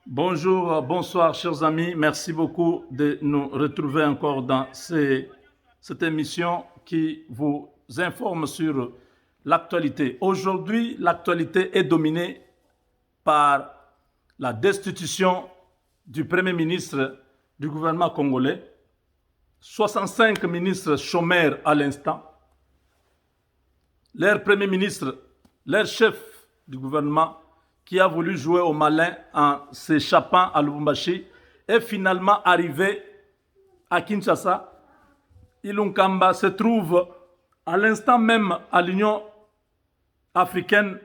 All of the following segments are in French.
Bonjour, bonsoir chers amis, merci beaucoup de nous retrouver encore dans cette émission qui vous informe sur l'actualité. Aujourd'hui, l'actualité est dominée par la destitution du Premier ministre du gouvernement congolais, 65 ministres chômeurs à l'instant, leur Premier ministre, leur chef du gouvernement, qui a voulu jouer au malin en s'échappant à Lubumbashi, est finalement arrivé à Kinshasa. Ilunkamba se trouve à l'instant même à l'Union africaine.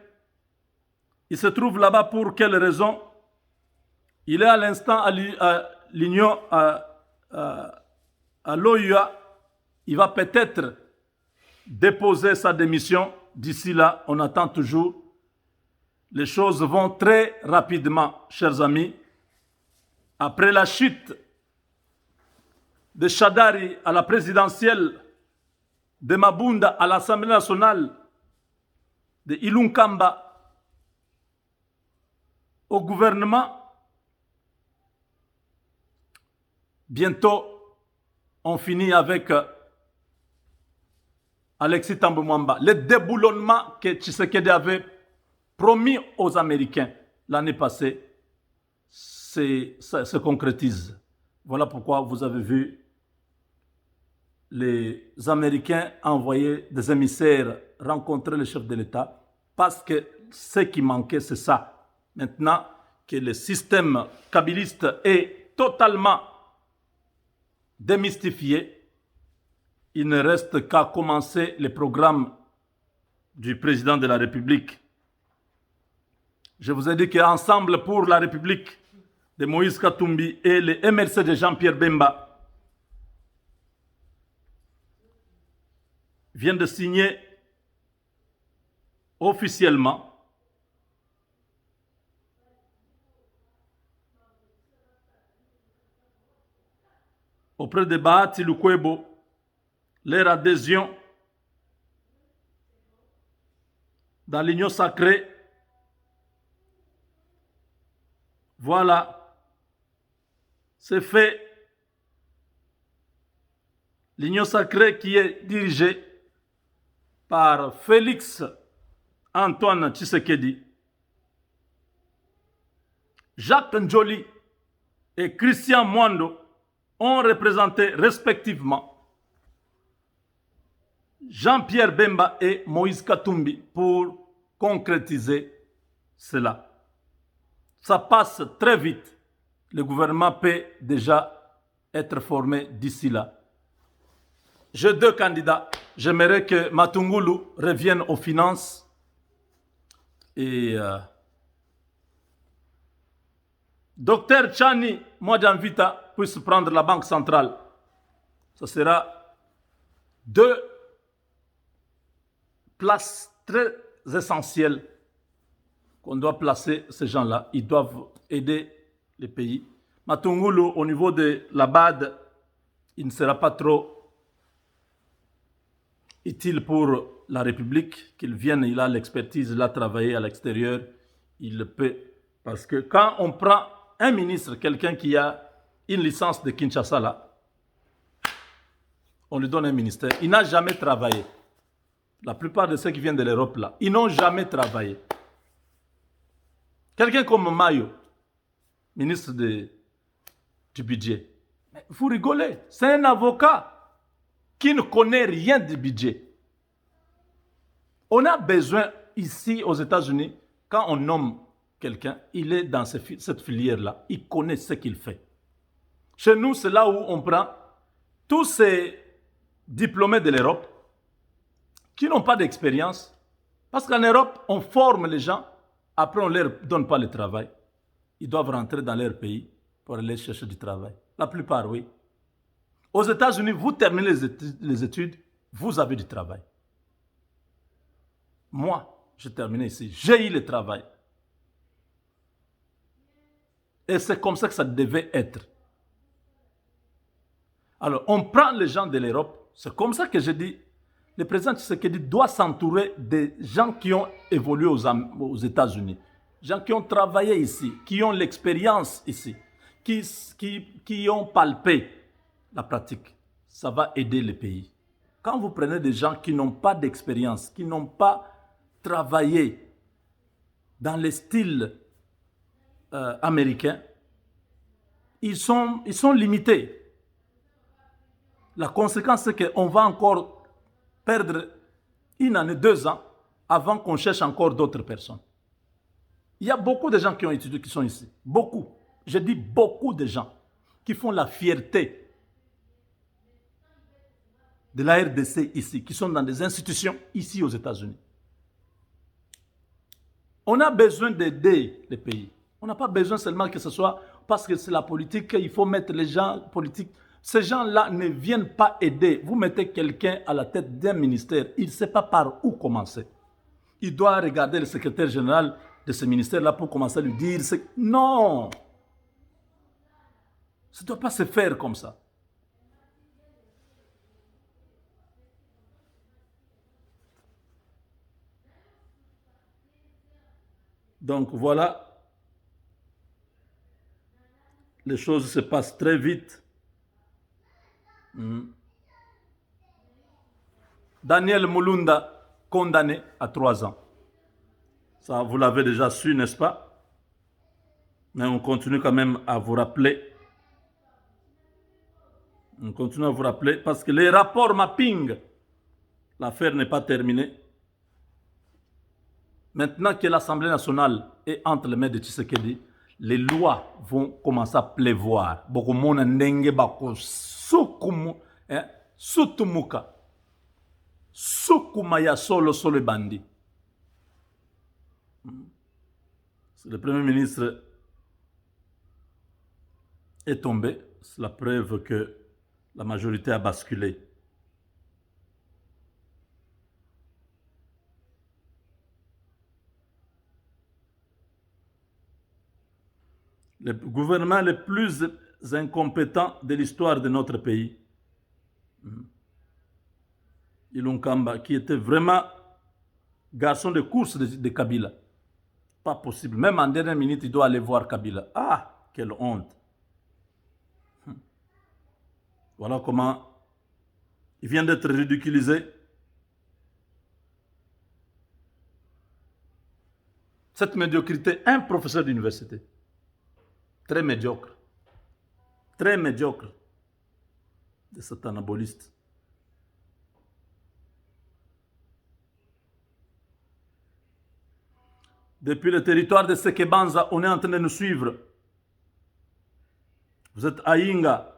Il se trouve là-bas pour quelle raison? Il est à l'instant à l'Union, à l'OUA. Il va peut-être déposer sa démission. D'ici là, on attend toujours. Les choses vont très rapidement, chers amis. Après la chute de Shadari à la présidentielle, de Mabunda à l'Assemblée nationale, de Ilunkamba au gouvernement, bientôt on finit avec Alexis Thambwe Mwamba. Le déboulonnement que Tshisekedi avait promis aux Américains l'année passée se concrétise. Voilà pourquoi vous avez vu les Américains envoyer des émissaires rencontrer le chef de l'État, parce que ce qui manquait, c'est ça. Maintenant que le système kabyliste est totalement démystifié, il ne reste qu'à commencer le programme du président de la République. Je vous ai dit qu'Ensemble pour la République de Moïse Katumbi et le MRC de Jean-Pierre Bemba viennent de signer officiellement auprès de Bahati Lukwebo leur adhésion dans l'union sacrée. Voilà, c'est fait. L'union sacrée qui est dirigée par Félix Antoine Tshisekedi, Jacques Njoli et Christian Mwando ont représenté respectivement Jean-Pierre Bemba et Moïse Katumbi pour concrétiser cela. Ça passe très vite. Le gouvernement peut déjà être formé d'ici là. J'ai deux candidats. J'aimerais que Matungulu revienne aux finances et Dr Chani Mwadjanvita puisse prendre la Banque centrale. Ce sera deux places très essentielles qu'on doit placer ces gens-là. Ils doivent aider les pays. Matungulu, au niveau de la BAD, il ne sera pas trop utile pour la République, qu'il vienne, il a l'expertise, il a travaillé à l'extérieur, il le peut. Parce que quand on prend un ministre, quelqu'un qui a une licence de Kinshasa, là, on lui donne un ministère, il n'a jamais travaillé. La plupart de ceux qui viennent de l'Europe, là, ils n'ont jamais travaillé. Quelqu'un comme Mayo, ministre du budget. Mais vous rigolez, c'est un avocat qui ne connaît rien du budget. On a besoin ici aux États-Unis, quand on nomme quelqu'un, il est dans cette filière-là, il connaît ce qu'il fait. Chez nous, c'est là où on prend tous ces diplômés de l'Europe qui n'ont pas d'expérience, parce qu'en Europe, on forme les gens. Après, on ne leur donne pas le travail. Ils doivent rentrer dans leur pays pour aller chercher du travail. La plupart, oui. Aux États-Unis, vous terminez les études, vous avez du travail. Moi, j'ai terminé ici. J'ai eu le travail. Et c'est comme ça que ça devait être. Alors, on prend les gens de l'Europe. C'est comme ça que je dis, le président Tshisekedi doit s'entourer des gens qui ont évolué aux États-Unis. gens qui ont travaillé ici, qui ont l'expérience ici, qui ont palpé la pratique. Ça va aider le pays. Quand vous prenez des gens qui n'ont pas d'expérience, qui n'ont pas travaillé dans les styles américains, ils sont limités. La conséquence, c'est qu'on va encore perdre 1 année, 2 ans avant qu'on cherche encore d'autres personnes. Il y a beaucoup de gens qui ont étudié, qui sont ici. Beaucoup. Je dis beaucoup de gens qui font la fierté de la RDC ici, qui sont dans des institutions ici aux États-Unis. On a besoin d'aider les pays. On n'a pas besoin seulement que ce soit parce que c'est la politique qu'il faut mettre les gens politiques. Ces gens-là ne viennent pas aider. Vous mettez quelqu'un à la tête d'un ministère, il ne sait pas par où commencer. Il doit regarder le secrétaire général de ce ministère-là pour commencer à lui dire non, ça ne doit pas se faire comme ça. Donc voilà, les choses se passent très vite. Daniel Mulunda, condamné à 3 ans. Ça, vous l'avez déjà su, n'est-ce pas? Mais on continue quand même à vous rappeler. On continue à vous rappeler parce que les rapports mapping, l'affaire n'est pas terminée. Maintenant que l'Assemblée nationale est entre les mains de Tshisekedi, les lois vont commencer à pleuvoir. Beaucoup de monde bako sukumu, sutumuka, sukuma ya solo bandi. Le Premier ministre est tombé. C'est la preuve que la majorité a basculé. Le gouvernement le plus incompétent de l'histoire de notre pays, Ilunkamba, qui était vraiment garçon de course de Kabila. Pas possible. Même en dernière minute, il doit aller voir Kabila. Ah, quelle honte. Voilà comment il vient d'être ridiculisé. Cette médiocrité, un professeur d'université, très médiocre, de cet anaboliste. Depuis le territoire de Sekebanza, on est en train de nous suivre. Vous êtes à Inga.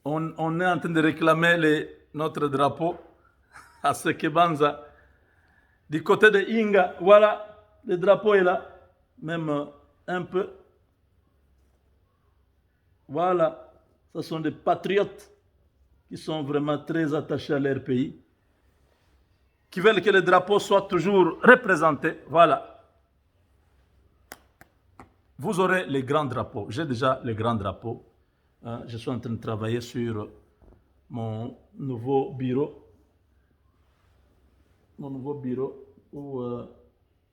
On est en train de réclamer notre drapeau à Sekebanza. Du côté de Inga, voilà, le drapeau est là, même un peu. Voilà, ce sont des patriotes qui sont vraiment très attachés à leur pays, qui veulent que le drapeau soit toujours représenté. Voilà. Vous aurez les grands drapeaux. J'ai déjà les grands drapeaux. Je suis en train de travailler sur mon nouveau bureau. Mon nouveau bureau où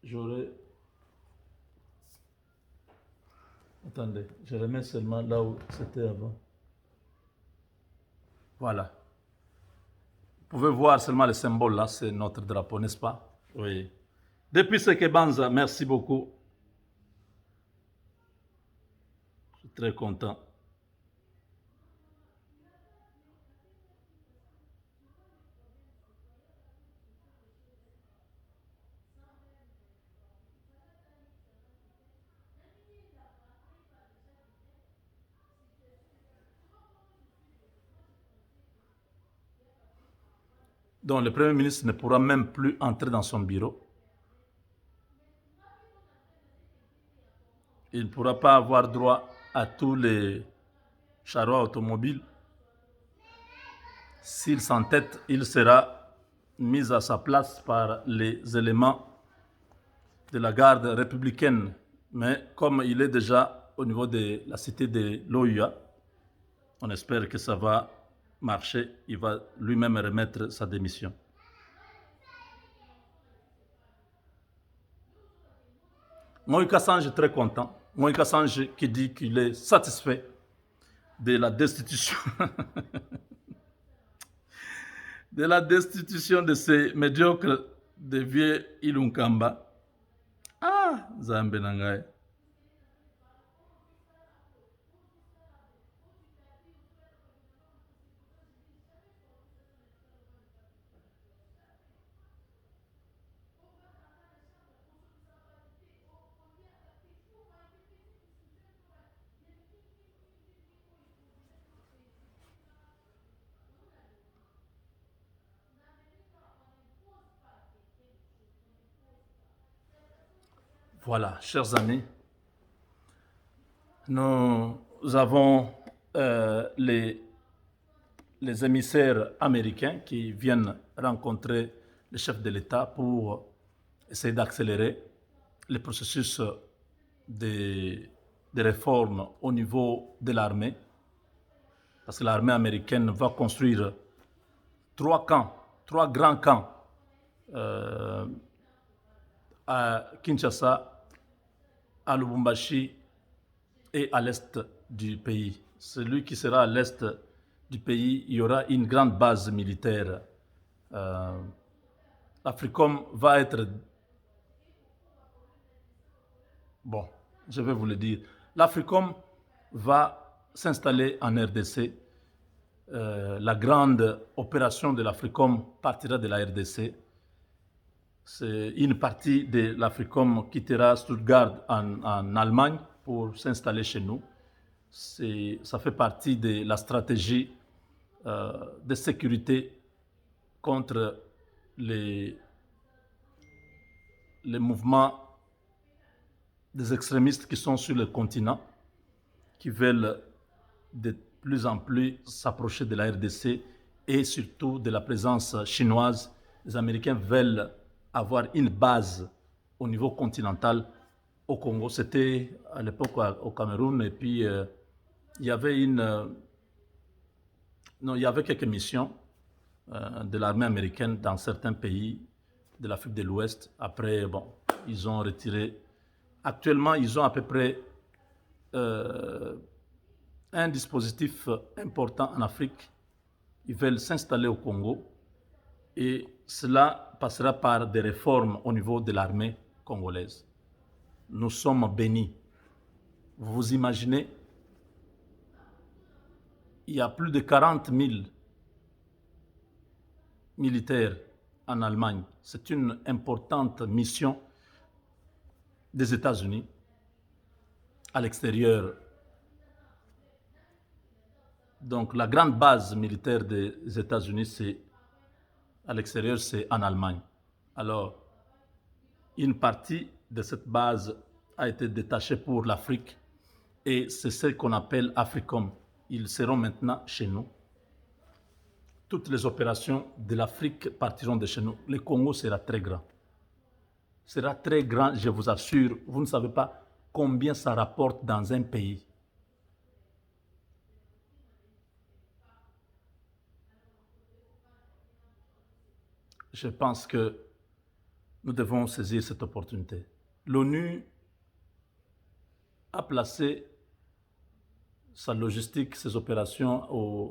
j'aurai... Attendez, je remets seulement là où c'était avant. Voilà. Vous pouvez voir seulement le symbole là, c'est notre drapeau, n'est-ce pas? Oui. Depuis Sekebanza, merci beaucoup. Je suis très content. Donc le Premier ministre ne pourra même plus entrer dans son bureau. Il ne pourra pas avoir droit à tous les charrois automobiles. S'il s'entête, il sera mis à sa place par les éléments de la garde républicaine. Mais comme il est déjà au niveau de la cité de l'OUA. On espère que ça va marcher. Il va lui-même remettre sa démission. Moïka Sange est très content. Moïka Sange qui dit qu'il est satisfait de la destitution de la destitution de ces médiocres de vieux Ilunkamba. Ah, Zambe Nangaye. Voilà, chers amis, nous avons les émissaires américains qui viennent rencontrer le chef de l'État pour essayer d'accélérer le processus de réformes au niveau de l'armée. Parce que l'armée américaine va construire 3 camps, 3 grands camps à Kinshasa, à Lubumbashi et à l'est du pays. Celui qui sera à l'est du pays, il y aura une grande base militaire. L'Africom va être... Bon, je vais vous le dire. L'Africom va s'installer en RDC. La grande opération de l'Africom partira de la RDC. C'est une partie de l'Africom quittera Stuttgart en Allemagne pour s'installer chez nous. Ça fait partie de la stratégie de sécurité contre les mouvements des extrémistes qui sont sur le continent, qui veulent de plus en plus s'approcher de la RDC et surtout de la présence chinoise. Les Américains veulent avoir une base au niveau continental au Congo. C'était à l'époque au Cameroun et puis il y avait quelques missions de l'armée américaine dans certains pays de l'Afrique de l'Ouest. Après, bon, ils ont retiré. Actuellement, ils ont à peu près un dispositif important en Afrique. Ils veulent s'installer au Congo et cela passera par des réformes au niveau de l'armée congolaise. Nous sommes bénis. Vous vous imaginez, il y a plus de 40 000 militaires en Allemagne. C'est une importante mission des États-Unis à l'extérieur. Donc la grande base militaire des États-Unis, c'est à l'extérieur, c'est en Allemagne. Alors, une partie de cette base a été détachée pour l'Afrique et c'est ce qu'on appelle Africom. Ils seront maintenant chez nous. Toutes les opérations de l'Afrique partiront de chez nous. Le Congo sera très grand. Sera très grand, je vous assure. Vous ne savez pas combien ça rapporte dans un pays. Je pense que nous devons saisir cette opportunité. L'ONU a placé sa logistique, ses opérations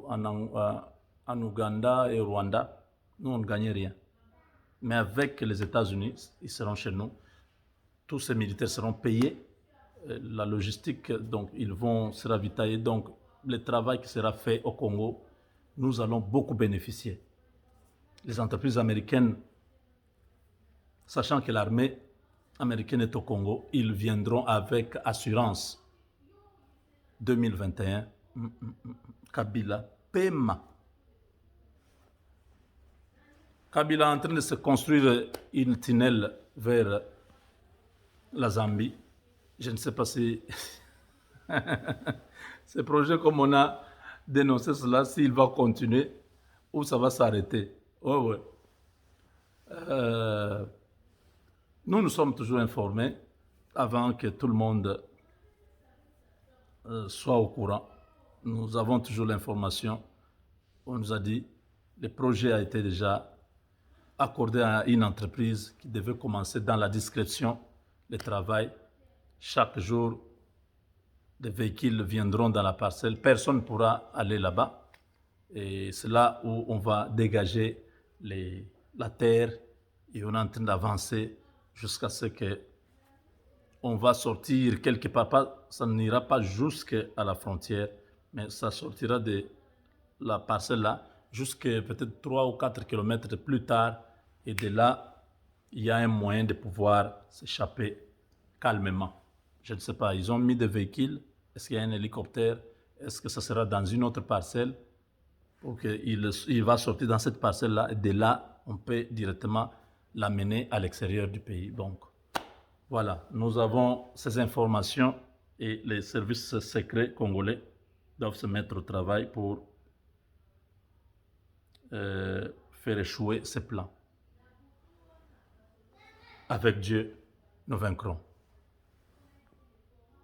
en Ouganda et au Rwanda. Nous, on ne gagnait rien. Mais avec les États-Unis, ils seront chez nous. Tous ces militaires seront payés. La logistique, donc, ils vont se ravitailler. Donc, le travail qui sera fait au Congo, nous allons beaucoup bénéficier. Les entreprises américaines, sachant que l'armée américaine est au Congo, ils viendront avec assurance. 2021, Kabila, Pema. Kabila est en train de se construire une tunnel vers la Zambie. Je ne sais pas si ce projet, comme on a dénoncé cela, s'il va continuer ou ça va s'arrêter. Oui. Nous sommes toujours informés avant que tout le monde soit au courant. Nous avons toujours l'information. On nous a dit le projet a été déjà accordé à une entreprise qui devait commencer dans la discrétion le travail. Chaque jour, des véhicules viendront dans la parcelle. Personne ne pourra aller là-bas. Et c'est là où on va dégager la terre et on est en train d'avancer jusqu'à ce que on va sortir quelque part. Ça n'ira pas jusqu'à la frontière, mais ça sortira de la parcelle là jusqu'à peut-être 3 ou 4 kilomètres plus tard. Et de là, il y a un moyen de pouvoir s'échapper calmement. Je ne sais pas, ils ont mis des véhicules. Est-ce qu'il y a un hélicoptère? Est-ce que ça sera dans une autre parcelle? Ok, il va sortir dans cette parcelle-là et de là, on peut directement l'amener à l'extérieur du pays. Donc, voilà, nous avons ces informations et les services secrets congolais doivent se mettre au travail pour faire échouer ces plans. Avec Dieu, nous vaincrons.